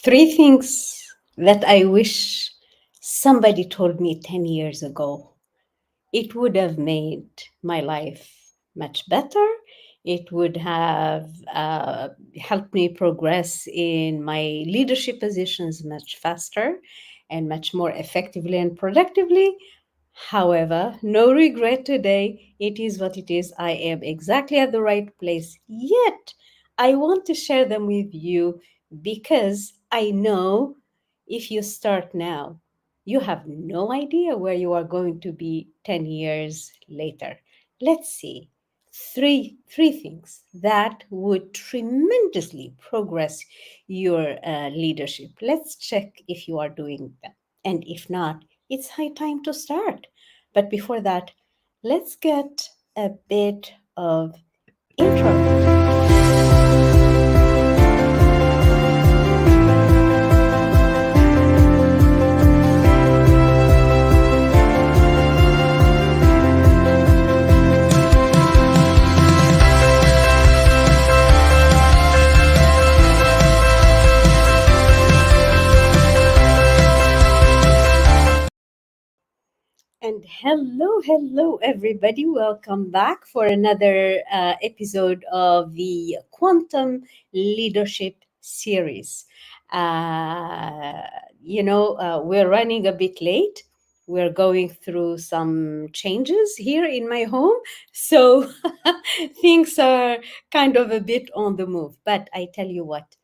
Three things that I wish somebody told me 10 years ago. It would have made my life much better. It would have helped me progress in my leadership positions much faster and much more effectively and productively. However, no regret today. It is what it is. I am exactly at the right place. Yet, I want to share them with you because I know if you start now, you have no idea where you are going to be 10 years later. Let's see. Three things that would tremendously progress your leadership. Let's check if you are doing them. And if not, it's high time to start. But before that, let's get a bit of intro. And hello, everybody. Welcome back for another episode of the Quantum Leadership Series. Uh, we're running a bit late. We're going through some changes here in my home. So things are kind of a bit on the move. But I tell you what,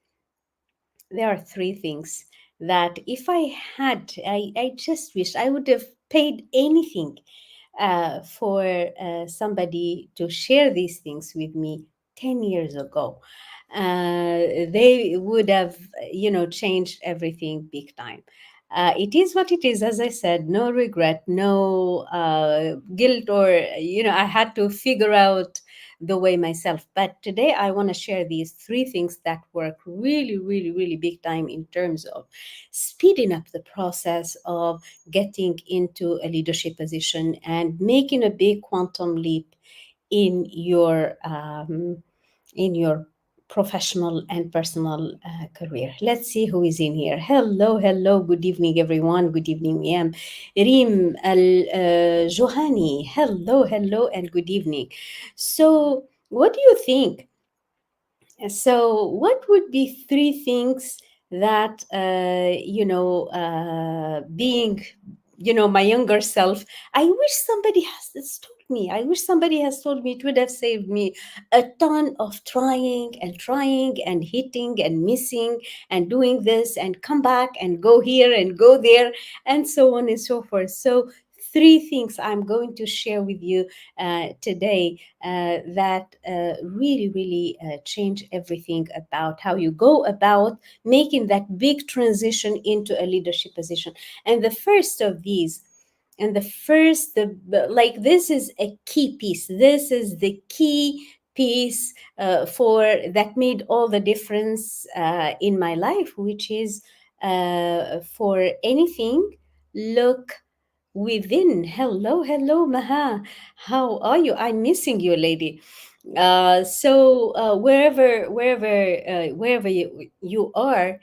there are three things that if I just wish I would have paid anything for somebody to share these things with me 10 years ago. They would have, changed everything big time. It is what it is, as I said, no regret, no guilt, or, I had to figure out the way myself. But today I want to share these three things that work really, really, really big time in terms of speeding up the process of getting into a leadership position and making a big quantum leap in your professional and personal career. Let's see who is in here. Hello. Good evening, everyone. Good evening, Miyam. Reem Al Johani. Hello, and good evening. So, what do you think? So, what would be three things that, being, my younger self, I wish somebody has told me. I wish somebody has told me. It would have saved me a ton of trying and hitting and missing and doing this and come back and go here and go there and so on and so forth. So, three things I'm going to share with you today that really change everything about how you go about making that big transition into a leadership position. And the first of these, and the first, like this is a key piece. This is the key piece for that made all the difference in my life, which is for anything, look within. Hello, Maha. How are you? I'm missing you, lady. Wherever you are,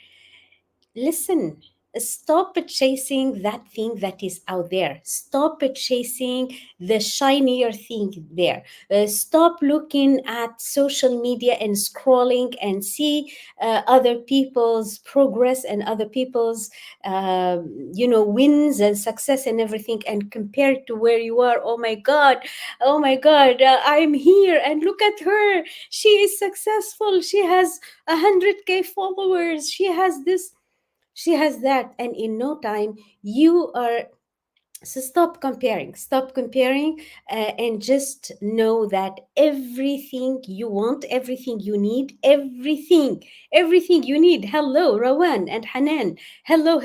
listen. Stop chasing that thing that is out there. Stop chasing the shinier thing there. Stop looking at social media and scrolling and see other people's progress and other people's wins and success and everything, and compare it to where you are. Oh my god, I'm here and look at her. She is successful. She has 100K followers. She has this, she has that, and in no time you are. So stop comparing, and just know that everything you want, everything you need, everything you need. Hello, Rawan and Hanan. Hello.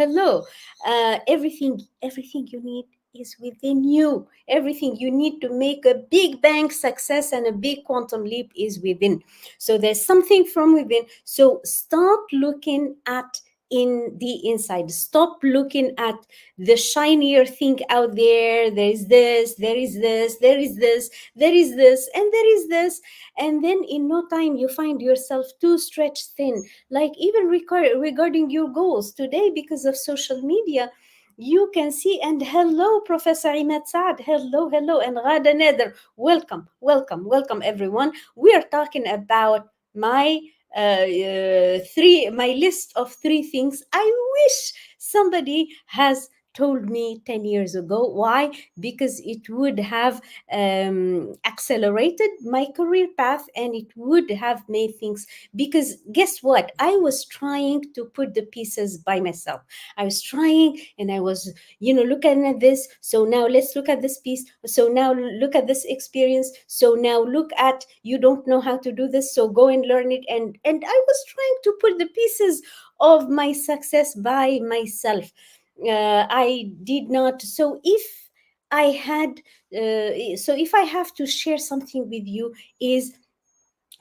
Everything you need is within you. Everything you need to make a big bang success and a big quantum leap is within. So there's something from within. So start looking at in the inside. Stop looking at the shinier thing out there. There is this, there is this, there is this, there is this, and there is this. And then in no time, you find yourself too stretched thin. Like even regarding your goals today, because of social media, you can see. And hello, Professor Imad Saad. Hello, hello. And Ghada Nader. Welcome, welcome, welcome, everyone. We are talking about my list of three things I wish somebody has told me 10 years ago. Why? Because it would have accelerated my career path, and it would have made things. Because guess what? I was trying to put the pieces by myself. I was trying, and I was, looking at this. So now let's look at this piece. So now look at this experience. So now look at, you don't know how to do this, so go and learn it. And I was trying to put the pieces of my success by myself. I did not. So if I had, if I have to share something with you, is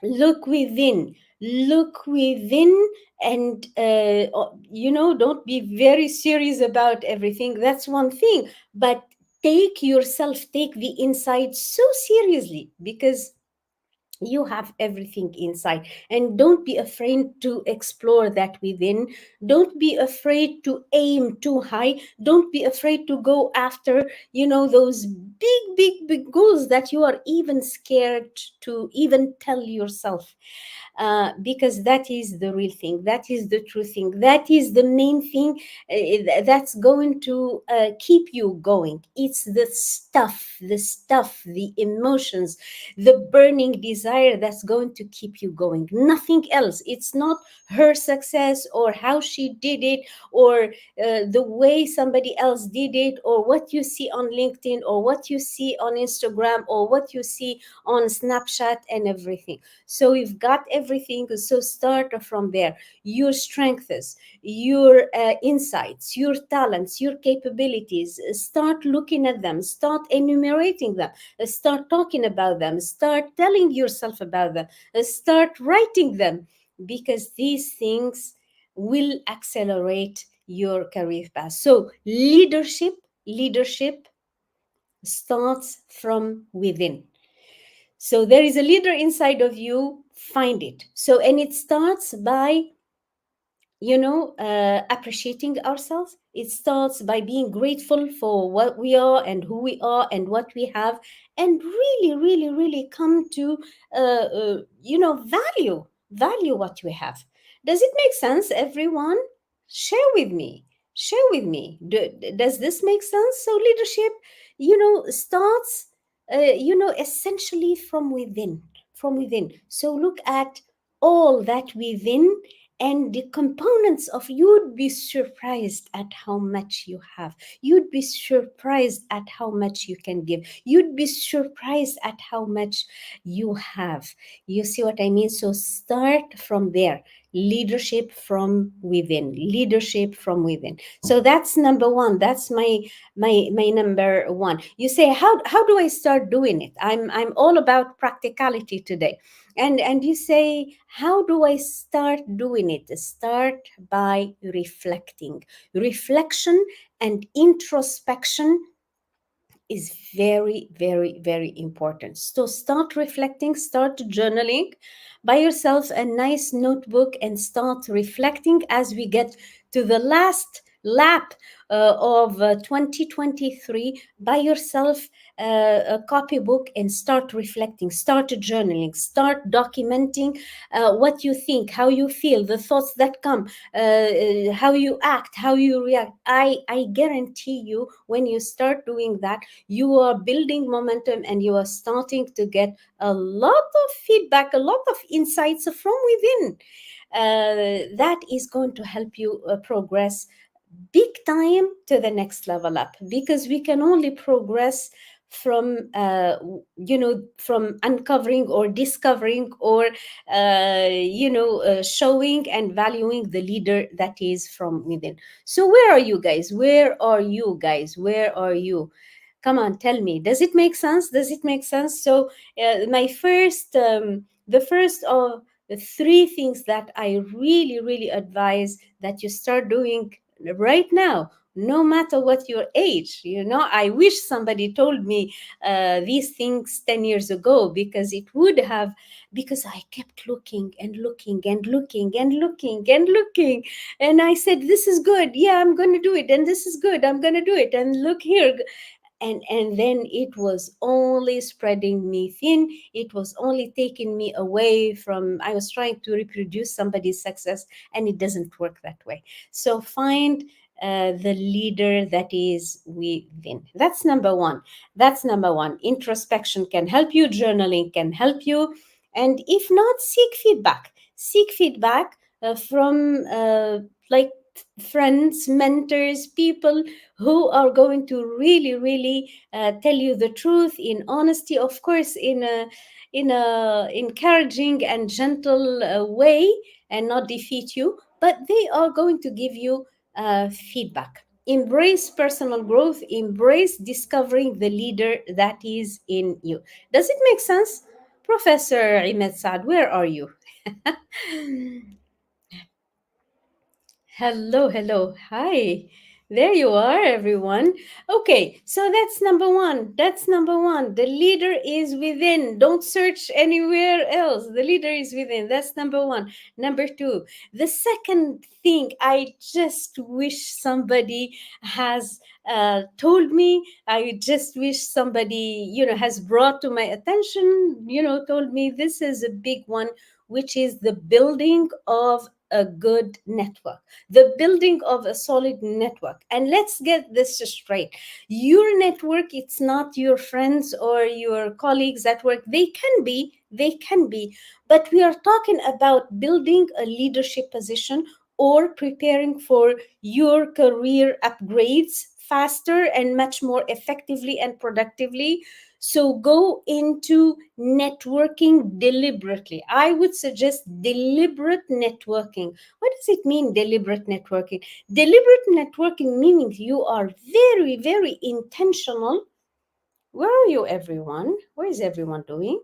look within. Look within. And don't be very serious about everything. That's one thing. But take the inside so seriously, because you have everything inside. And don't be afraid to explore that within. Don't be afraid to aim too high. Don't be afraid to go after, those big, big, big goals that you are even scared to even tell yourself. Because that is the real thing. That is the true thing. That is the main thing that's going to keep you going. It's the emotions, the burning desire that's going to keep you going. Nothing else. It's not her success, or how she did it, or the way somebody else did it, or what you see on LinkedIn, or what you see on Instagram, or what you see on Snapchat, and everything. So you've got everything. So start from there. Your strengths, your insights, your talents, your capabilities. Start looking at them. Start enumerating them. Start talking about them. Start telling yourself about them. Start writing them, because these things will accelerate your career path. So leadership starts from within. So there is a leader inside of you. Find it. So, and it starts by appreciating ourselves. It starts by being grateful for what we are and who we are and what we have, and really, really, really come to value what we have. Does it make sense, everyone? Share with me. Share with me. Does this make sense? So leadership, starts essentially from within. From within. So look at all that within, and the components of, you'd be surprised at how much you have. You'd be surprised at how much you can give. You'd be surprised at how much you have. You see what I mean? So start from there. Leadership from within. Leadership from within. So that's number one. That's my number one. You say, how do I start doing it? I'm all about practicality today. And you say, how do I start doing it? Start by reflecting. Reflection and introspection is very, very, very important. So start reflecting, start journaling. Buy yourself a nice notebook and start reflecting as we get to the last lap of 2023. Buy yourself a copybook and start reflecting, start journaling, start documenting what you think, how you feel, the thoughts that come, how you act, how you react. I guarantee you, when you start doing that, you are building momentum, and you are starting to get a lot of feedback, a lot of insights from within. That is going to help you progress big time to the next level up, because we can only progress from from uncovering or discovering or showing and valuing the leader that is from within. So where are you guys? Where are you guys? Where are you? Come on, tell me. Does it make sense? Does it make sense? So my first the first of the three things that I really, really advise that you start doing right now, no matter what your age. I wish somebody told me these things 10 years ago, because it would have, because I kept looking and looking and looking and looking and looking. And I said, this is good. Yeah, I'm going to do it. And this is good. I'm going to do it. And look here. And then it was only spreading me thin. It was only taking me away from, I was trying to reproduce somebody's success, and it doesn't work that way. So find the leader that is within. That's number one. Introspection can help you, journaling can help you, and if not, seek feedback from like friends, mentors, people who are going to really, really tell you the truth in honesty, of course, in a encouraging and gentle way, and not defeat you, but they are going to give you feedback. Embrace personal growth, embrace discovering the leader that is in you. Does it make sense? Professor Imad Saad, where are you? Hello, hello. Hi. There you are, everyone. Okay, so that's number one. That's number one. The leader is within. Don't search anywhere else. The leader is within. That's number one. Number two, the second thing I just wish somebody has told me, I just wish somebody, has brought to my attention, told me, this is a big one, which is the building of a good network, the building of a solid network. And let's get this straight. Your network, it's not your friends or your colleagues at work. They can be, but we are talking about building a leadership position or preparing for your career upgrades faster and much more effectively and productively. So go into networking deliberately. I would suggest deliberate networking. What does it mean, deliberate networking? Deliberate networking meaning you are very, very intentional. Where are you, everyone? What is everyone doing?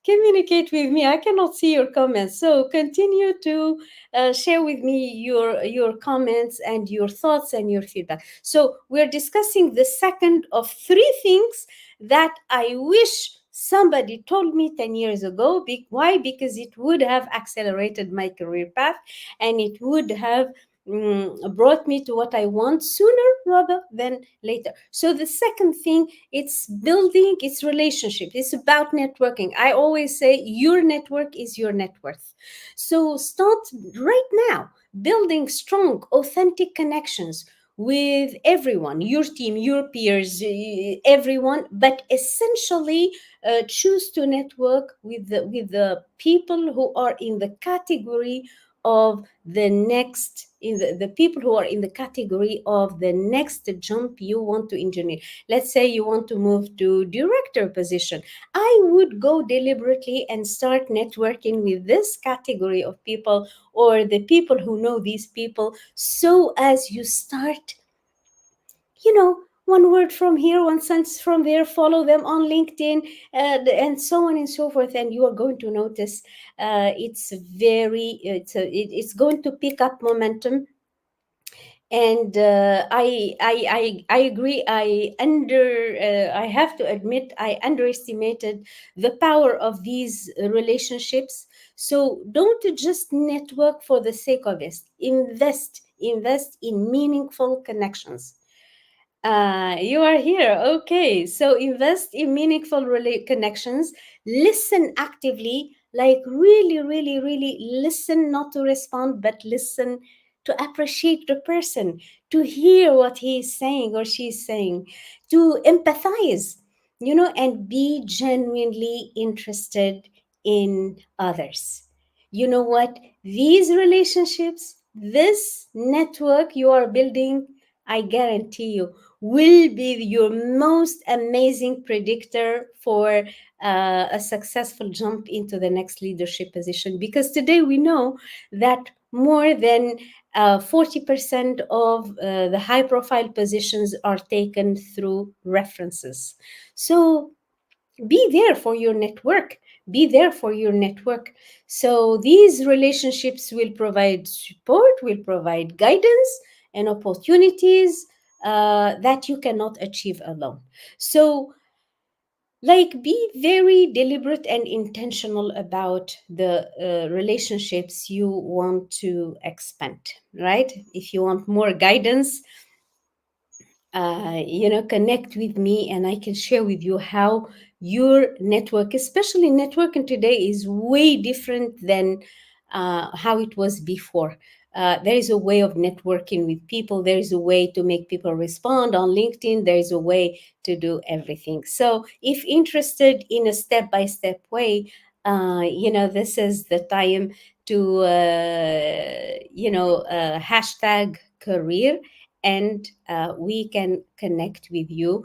Communicate with me. I cannot see your comments, so continue to share with me your comments and your thoughts and your feedback. So we're discussing the second of three things that I wish somebody told me 10 years ago. Why? Because it would have accelerated my career path, and it would have brought me to what I want sooner rather than later. So the second thing, it's building, it's relationship, it's about networking. I always say your network is your net worth. So start right now building strong, authentic connections with everyone, your team, your peers, everyone, but essentially choose to network with the people who are in the category of the next, in the people who are in the category of the next jump you want to engineer. Let's say you want to move to director position. I would go deliberately and start networking with this category of people, or the people who know these people, so as you start, one word from here, one sentence from there, follow them on LinkedIn, and so on and so forth, and you are going to notice it's going to pick up momentum. And I agree. I have to admit, I underestimated the power of these relationships. So don't just network for the sake of it. Invest in meaningful connections. You are here. Okay. So invest in meaningful connections. Listen actively, like really, really, really listen, not to respond, but listen to appreciate the person, to hear what he is saying or she is saying, to empathize, and be genuinely interested in others. You know what? These relationships, this network you are building, I guarantee you, will be your most amazing predictor for a successful jump into the next leadership position. Because today we know that more than 40% of the high profile positions are taken through references. So be there for your network. Be there for your network. So these relationships will provide support, will provide guidance and opportunities that you cannot achieve alone. So, like, be very deliberate and intentional about the relationships you want to expand, right? If you want more guidance, connect with me and I can share with you how your network, especially networking today, is way different than how it was before. There is a way of networking with people. There is a way to make people respond on LinkedIn. There is a way to do everything. So, if interested in a step by step way, this is the time to, hashtag career, and we can connect with you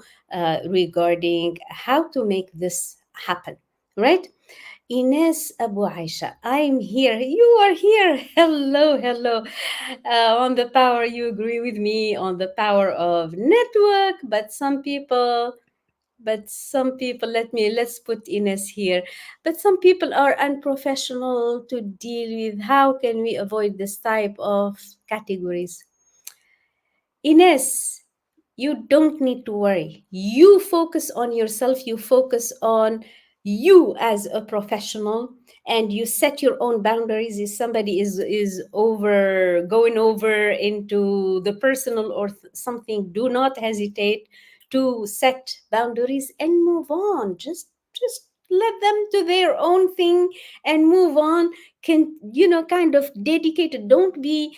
regarding how to make this happen, right? Ines Abu Aisha, I'm here. You are here. Hello, hello. On the power, you agree with me on the power of network, but some people, let's put Ines here. But some people are unprofessional to deal with. How can we avoid this type of categories? Ines, you don't need to worry. You focus on yourself, you focus on you as a professional, and you set your own boundaries. If somebody is over going over into the personal or something, do not hesitate to set boundaries and move on. Just let them do their own thing and move on. Can, kind of dedicated. Don't be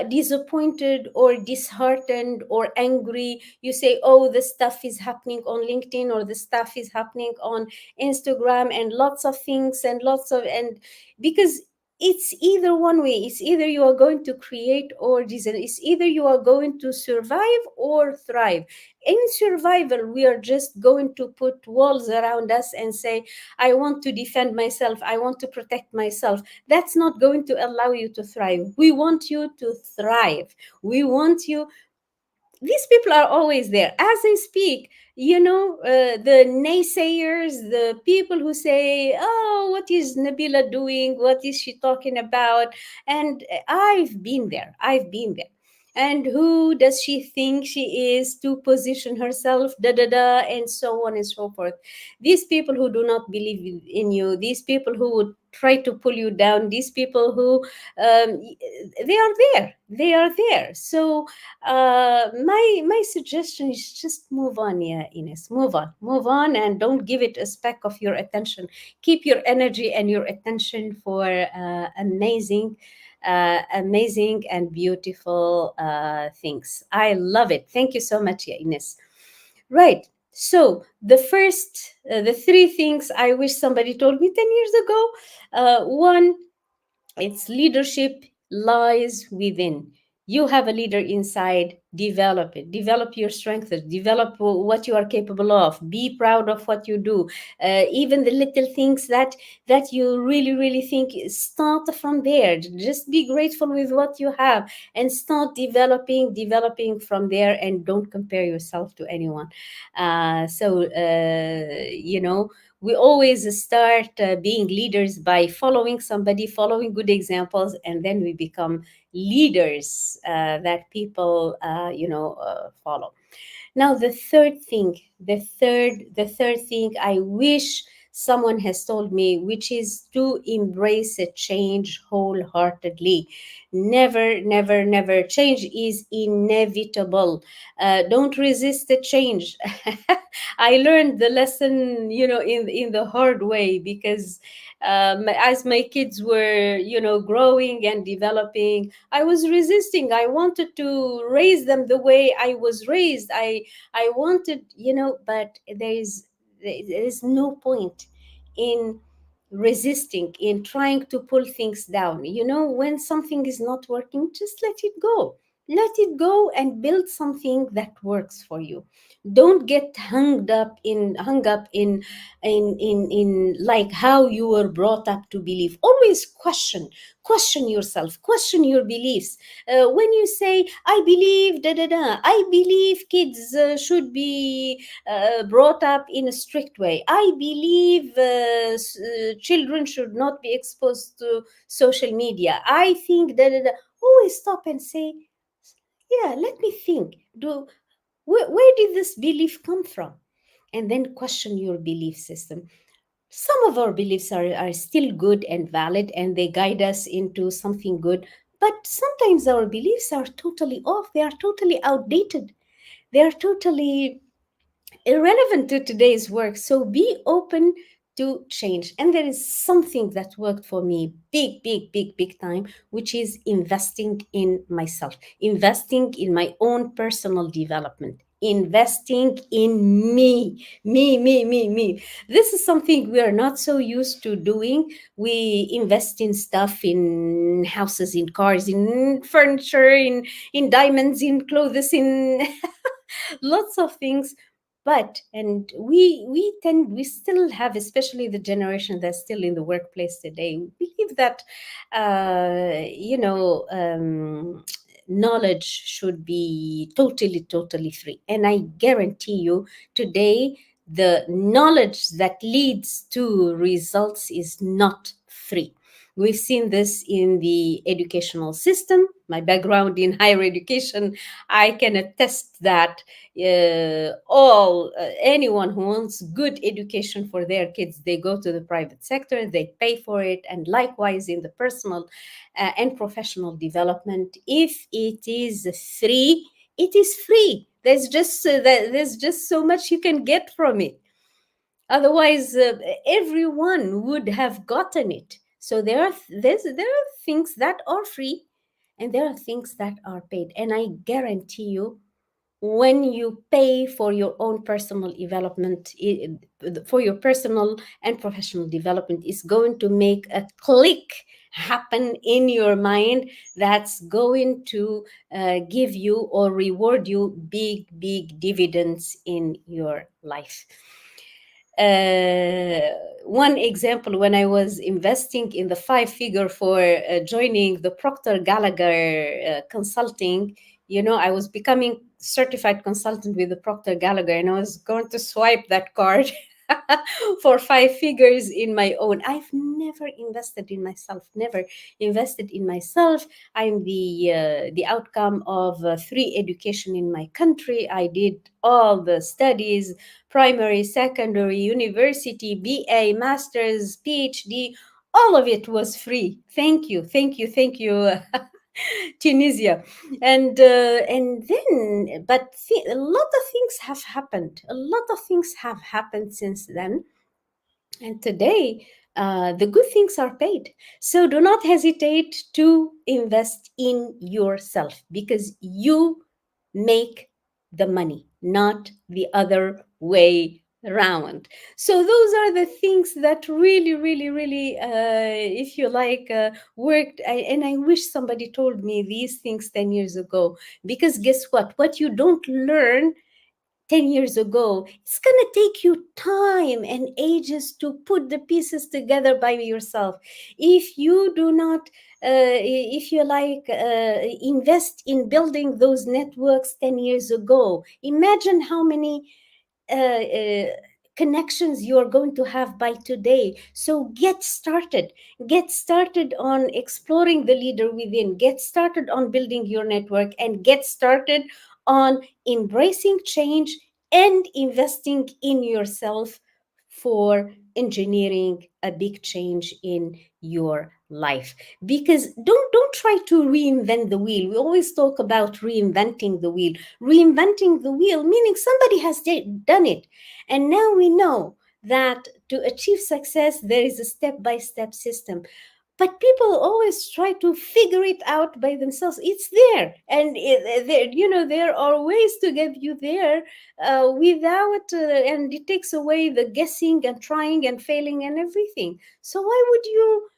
disappointed or disheartened or angry. You say, oh, the stuff is happening on LinkedIn, or the stuff is happening on Instagram, and lots of things, and lots of, and because it's either one way. It's either you are going to create or design. It's either you are going to survive or thrive. In survival, we are just going to put walls around us and say, I want to defend myself, I want to protect myself. That's not going to allow you to thrive. We want you to thrive. We want you, these people are always there as I speak. The naysayers, the people who say, oh, what is Nabila doing, what is she talking about? And I've been there. And who does she think she is to position herself, da da da, and so on and so forth. These people who do not believe in you, these people who would try to pull you down, these people who, they are there. So my suggestion is just move on. Yeah, Ines, move on, and don't give it a speck of your attention. Keep your energy and your attention for amazing and beautiful things. I love it. Thank you so much, yeah, Ines. Right. So the three things I wish somebody told me 10 years ago. One, its leadership lies within. You have a leader inside, develop it. Develop your strengths, develop what you are capable of. Be proud of what you do. Even the little things that you really, really think, start from there. Just be grateful with what you have and start developing from there, and don't compare yourself to anyone. We always start being leaders by following somebody, following good examples, and then we become leaders that people, follow. Now, the third thing I wish someone has told me, which is to embrace a change wholeheartedly. Never, never, never. Change is inevitable. Don't resist the change. I learned the lesson, in the hard way, because as my kids were, growing and developing, I was resisting. I wanted to raise them the way I was raised. I wanted, but there is no point in resisting, in trying to pull things down. When something is not working, just let it go. let it go and build something that works for you. Don't get hung up in like how you were brought up to believe. Always question yourself, question your beliefs. When you say I believe da da da, I believe kids should be brought up in a strict way, I believe children should not be exposed to social media, I think da da da. Always stop and say, yeah, let me think. Where did this belief come from? And then question your belief system. Some of our beliefs are still good and valid, and they guide us into something good. But sometimes our beliefs are totally off. They are totally outdated. They are totally irrelevant to today's work. So be open to change. And there is something that worked for me big, big, big, big time, which is investing in myself, investing in my own personal development, investing in me. This is something we are not so used to doing. We invest in stuff, in houses, in cars, in furniture, in diamonds, in clothes, in lots of things. But and we still have, especially the generation that's still in the workplace today, we believe that knowledge should be totally free. And I guarantee you, today the knowledge that leads to results is not free. We've seen this in the educational system. My background in higher education, I can attest that all anyone who wants good education for their kids, they go to the private sector, they pay for it. And likewise in the personal and professional development, if it is free, it is free. There's just so much you can get from it. Otherwise, everyone would have gotten it. So there are things that are free, and there are things that are paid. And I guarantee you, when you pay for your own personal development, for your personal and professional development, is going to make a click happen in your mind that's going to give you or reward you big dividends in your life. uh, One example, when I was investing in the five figure for joining the Procter Gallagher consulting, I was becoming certified consultant with the Procter Gallagher, and I was going to swipe that card for five figures in my own. I've never invested in myself, never invested in myself. I'm the outcome of free education in my country. I did all the studies, primary, secondary, university, BA, master's, PhD, all of it was free. Thank you, Tunisia. And then, but a lot of things have happened. A lot of things have happened since then. And today, the good things are paid. So do not hesitate to invest in yourself, because you make the money, not the other way around. So those are the things that really, if you like, worked. And I wish somebody told me these things 10 years ago, because guess what you don't learn 10 years ago, it's going to take you time and ages to put the pieces together by yourself. If you do not, if you like, invest in building those networks 10 years ago, imagine how many uh, uh, connections you are going to have by today. So get started on exploring the leader within, get started on building your network, and get started on embracing change and investing in yourself for engineering a big change in your life. Because don't try to reinvent the wheel. We always talk about reinventing the wheel. Reinventing the wheel meaning somebody has done it, and now we know that to achieve success there is a step by step system. But people always try to figure it out by themselves. It's there, and there are ways to get you there without and it takes away the guessing and trying and failing and everything. So why would you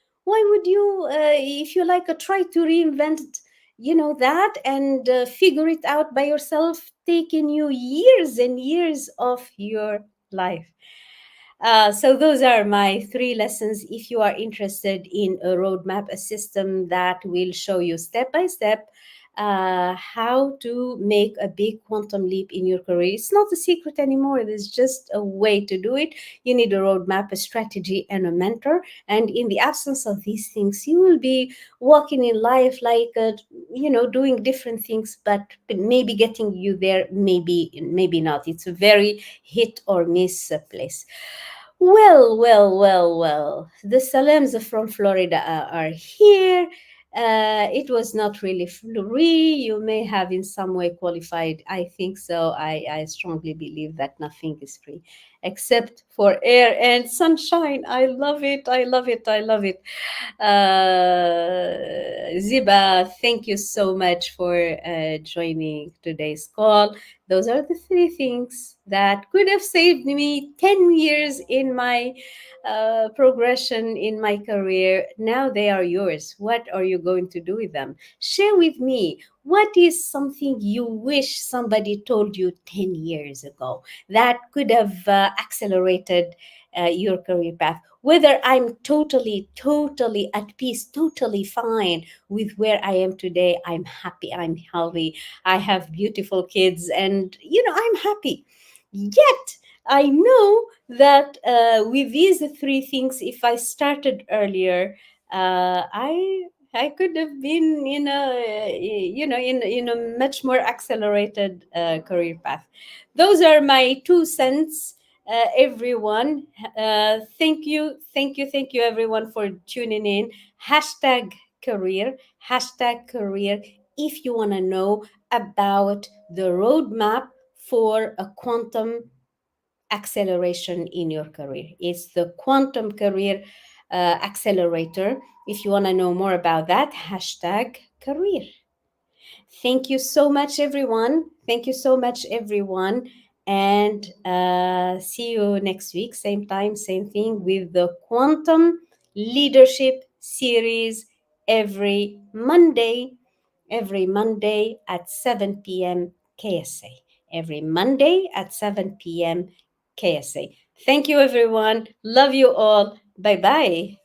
if you like try to reinvent that and figure it out by yourself, taking you years and years of your life. So those are my three lessons. If you are interested in a roadmap, a system that will show you step by step how to make a big quantum leap in your career. It's not a secret anymore. There's just a way to do it. You need a roadmap, a strategy, and a mentor. And in the absence of these things, you will be walking in life like, doing different things, but maybe getting you there, maybe not. It's a very hit or miss place. Well, well, well, well. The Salams from Florida are here. It was not really free. You may have in some way qualified. I think so. I strongly believe that nothing is free except for air and sunshine. I love it. I love it. I love it. Ziba, thank you so much for joining today's call. Those are the three things that could have saved me 10 years in my progression in my career. Now they are yours. What are you going to do with them? Share with me. What is something you wish somebody told you 10 years ago that could have accelerated your career path? Whether I'm totally, totally at peace, totally fine with where I am today, I'm happy, I'm healthy, I have beautiful kids, and I'm happy. Yet I know that with these three things, if I started earlier, I could have been in a much more accelerated career path. Those are my 2 cents. Everyone, thank you, everyone, for tuning in. Career, career. If you want to know about the roadmap for a quantum acceleration in your career. It's the Quantum Career Accelerator. If you want to know more about that, career. Thank you so much, everyone. Thank you so much, everyone. And see you next week, same time, same thing, with the Quantum Leadership Series every Monday at 7 p.m. KSA. Every Monday at 7 p.m. KSA. Thank you, everyone. Love you all. Bye bye.